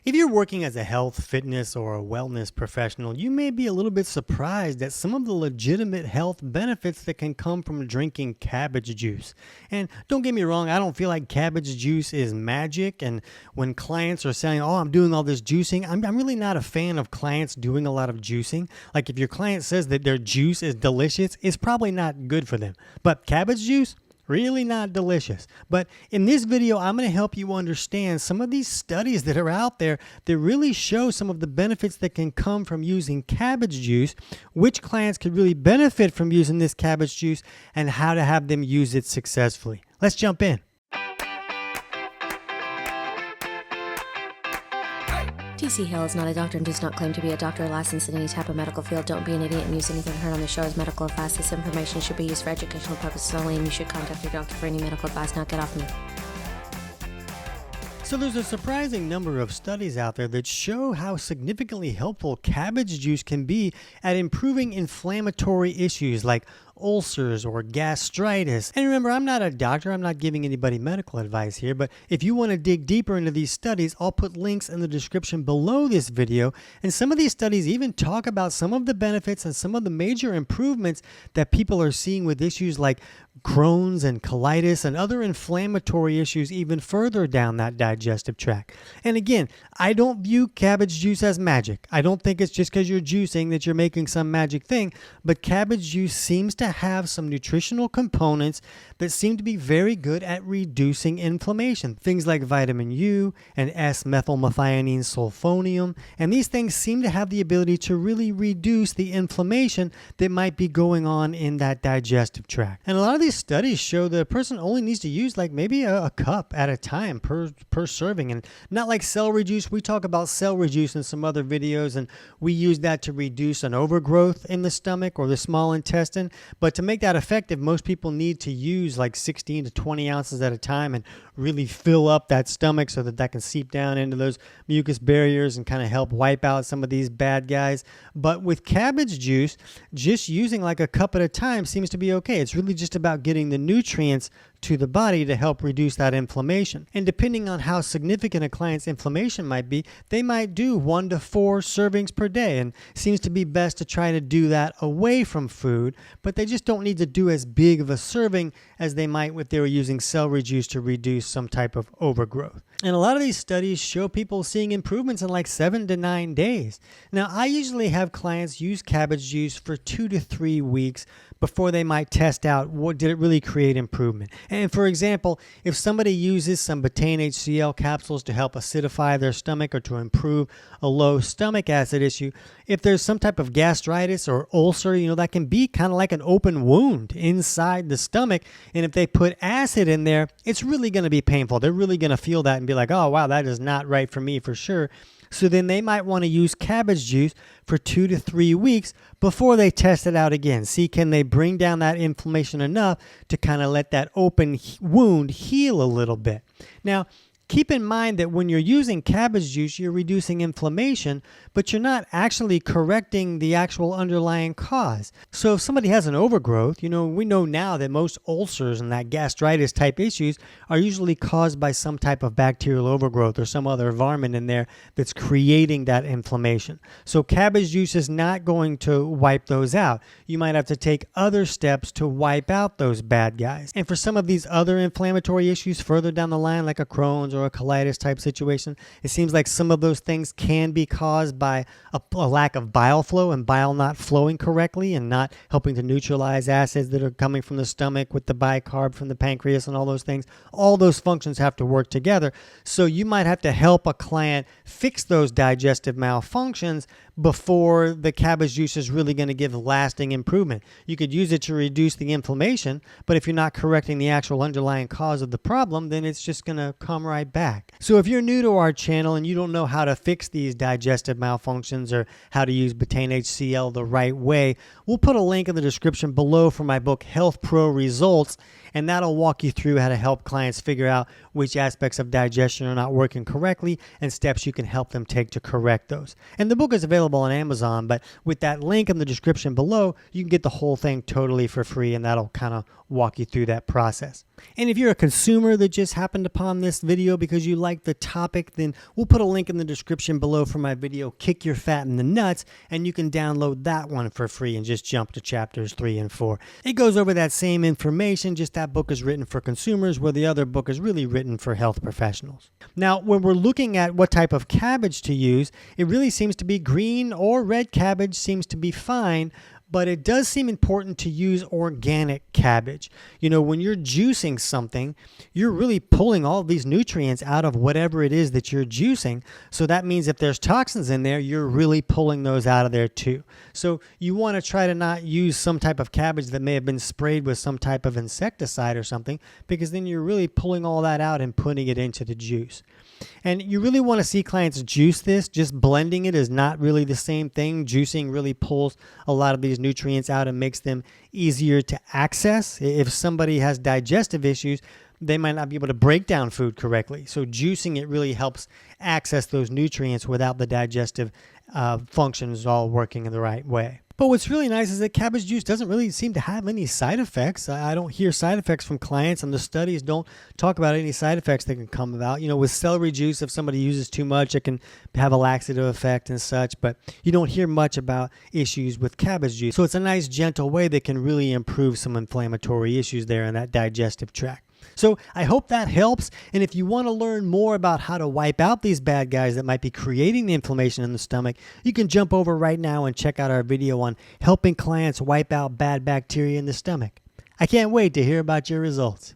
If you're working as a health, fitness, or a wellness professional, you may be a little bit surprised at some of the legitimate health benefits that can come from drinking cabbage juice. And don't get me wrong, I don't feel like cabbage juice is magic. And when clients are saying, oh, I'm doing all this juicing, I'm really not a fan of clients doing a lot of juicing. Like if your client says that their juice is delicious, it's probably not good for them. But cabbage juice? Really not delicious. But in this video, I'm going to help you understand some of these studies that are out there that really show some of the benefits that can come from using cabbage juice, which clients could really benefit from using this cabbage juice, and how to have them use it successfully. Let's jump in. TC Hale is not a doctor and does not claim to be a doctor or licensed in any type of medical field. Don't be an idiot and use anything heard on the show as medical advice. This information should be used for educational purposes only, and you should contact your doctor for any medical advice. Now get off me. So there's a surprising number of studies out there that show how significantly helpful cabbage juice can be at improving inflammatory issues like ulcers or gastritis. And remember, I'm not a doctor. I'm not giving anybody medical advice here, but if you want to dig deeper into these studies, I'll put links in the description below this video. And some of these studies even talk about some of the benefits and some of the major improvements that people are seeing with issues like Crohn's and colitis and other inflammatory issues even further down that digestive tract. And again, I don't view cabbage juice as magic. I don't think it's just because you're juicing that you're making some magic thing, but cabbage juice seems to have some nutritional components that seem to be very good at reducing inflammation. Things like vitamin U and S-methylmethionine sulfonium, and these things seem to have the ability to really reduce the inflammation that might be going on in that digestive tract. And a lot of these studies show that a person only needs to use like maybe a cup at a time per serving, and not like celery juice. We talk about celery juice in some other videos, and we use that to reduce an overgrowth in the stomach or the small intestine. But to make that effective, most people need to use like 16 to 20 ounces at a time and really fill up that stomach so that can seep down into those mucus barriers and kind of help wipe out some of these bad guys. But with cabbage juice, just using like a cup at a time seems to be okay. It's really just about getting the nutrients to the body to help reduce that inflammation. And depending on how significant a client's inflammation might be, they might do 1 to 4 servings per day, and seems to be best to try to do that away from food, but they just don't need to do as big of a serving as they might if they were using celery juice to reduce some type of overgrowth. And a lot of these studies show people seeing improvements in like 7 to 9 days. Now, I usually have clients use cabbage juice for 2 to 3 weeks before they might test out what did it really create improvement. And for example, if somebody uses some betaine HCl capsules to help acidify their stomach or to improve a low stomach acid issue, if there's some type of gastritis or ulcer, that can be kind of like an open wound inside the stomach. And if they put acid in there, it's really going to be painful. They're really going to feel that and be like, oh, wow, that is not right for me for sure. So then they might want to use cabbage juice for 2 to 3 weeks before they test it out again. See, can they bring down that inflammation enough to kind of let that open wound heal a little bit? Now, keep in mind that when you're using cabbage juice, you're reducing inflammation, but you're not actually correcting the actual underlying cause. So if somebody has an overgrowth, we know now that most ulcers and that gastritis type issues are usually caused by some type of bacterial overgrowth or some other varmint in there that's creating that inflammation. So cabbage juice is not going to wipe those out. You might have to take other steps to wipe out those bad guys. And for some of these other inflammatory issues further down the line, like a Crohn's or a colitis type situation, it seems like some of those things can be caused by a lack of bile flow and bile not flowing correctly and not helping to neutralize acids that are coming from the stomach with the bicarb from the pancreas and all those things. All those functions have to work together. So you might have to help a client fix those digestive malfunctions before the cabbage juice is really going to give lasting improvement. You could use it to reduce the inflammation, but if you're not correcting the actual underlying cause of the problem, then it's just going to come right back. So if you're new to our channel and you don't know how to fix these digestive malfunctions or how to use betaine HCl the right way, we'll put a link in the description below for my book, Health Pro Results. and that'll walk you through how to help clients figure out which aspects of digestion are not working correctly and steps you can help them take to correct those. And the book is available on Amazon, but with that link in the description below, you can get the whole thing totally for free, and that'll kind of walk you through that process. And if you're a consumer that just happened upon this video because you like the topic, then we'll put a link in the description below for my video, Kick Your Fat in the Nuts, and you can download that one for free and just jump to chapters 3 and 4. It goes over that same information, just that book is written for consumers, where the other book is really written for health professionals. Now, when we're looking at what type of cabbage to use, it really seems to be green or red cabbage seems to be fine, but it does seem important to use organic cabbage. You know, when you're juicing something, you're really pulling all of these nutrients out of whatever it is that you're juicing. So that means if there's toxins in there, you're really pulling those out of there too. So you want to try to not use some type of cabbage that may have been sprayed with some type of insecticide or something, because then you're really pulling all that out and putting it into the juice. And you really want to see clients juice this. Just blending it is not really the same thing. Juicing really pulls a lot of these nutrients out and makes them easier to access. If somebody has digestive issues, they might not be able to break down food correctly. So juicing it really helps access those nutrients without the digestive functions all working in the right way. But what's really nice is that cabbage juice doesn't really seem to have any side effects. I don't hear side effects from clients, and the studies don't talk about any side effects that can come about. You know, with celery juice, if somebody uses too much, it can have a laxative effect and such, but you don't hear much about issues with cabbage juice. So it's a nice, gentle way that can really improve some inflammatory issues there in that digestive tract. So I hope that helps. And if you want to learn more about how to wipe out these bad guys that might be creating the inflammation in the stomach, you can jump over right now and check out our video on helping clients wipe out bad bacteria in the stomach. I can't wait to hear about your results.